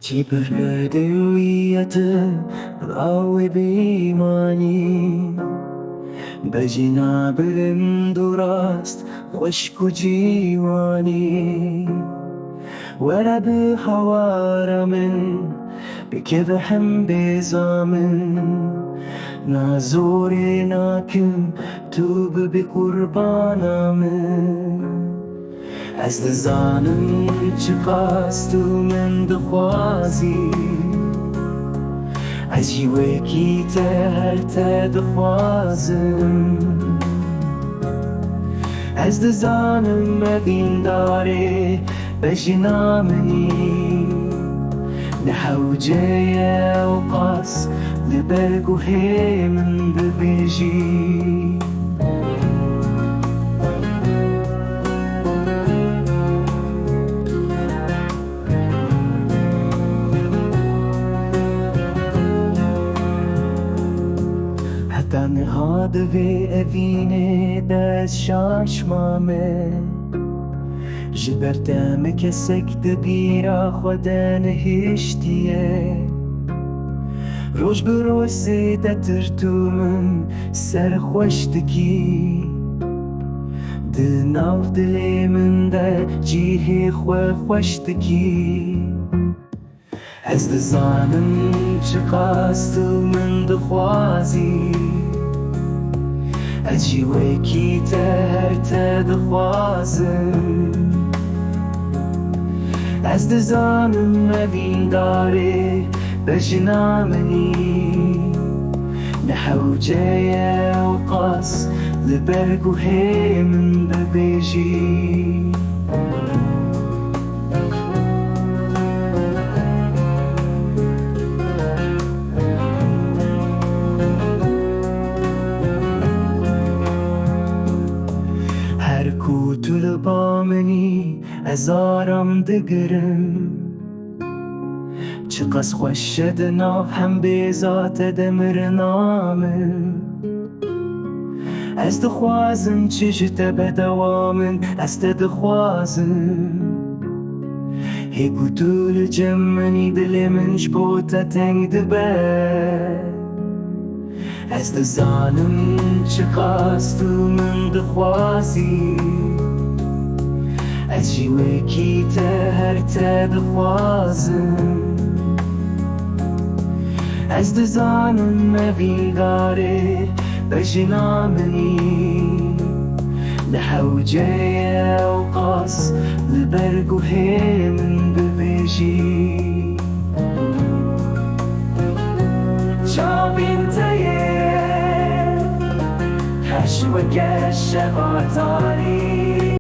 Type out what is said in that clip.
چی بردویت راوی بیمانی بجنا برم درست خشک و جیوانی ورا به هوار من بكذا هم بزامن نازوري ناكم توب بقربانا من از دزانم چه خواست و من دخوازی از جیوکی ته هر ته دخوازم از دزانم مدین داره بجنا منی نحوجي وقاس لبرق وهيمن ببيجي حتى نهاد في أذيني داس شاش مامي جبرتم که سکت بیرا خدا نهشتیه روش بروسی دتر تو من سر خوشتکی دل ناف دلی من ده جیه خو خوشتکی از دزانم چه خواست من دخوازی از جیوکی ته هر ته دخوازم از دزانم مبین داره بجنا منی نحوجي وقاس لبرق وهيمن ببيجي هر کو طلبا منی ازارم دگرم چقدر خوش دنا هم به ذات دمر نامم از دخوازم چشت به دوامن از دخوازم هیگو طول جمعنی دل منش بوتا تنگ دبه از دزانم چه خواست من دخوازی از جیوکی ته هر ته دخوازم از دزانم مبین داره بجنا منی نحوجي وقاس لبرق وهيمن ببيجي شابين تيه حشوة كشف عطاري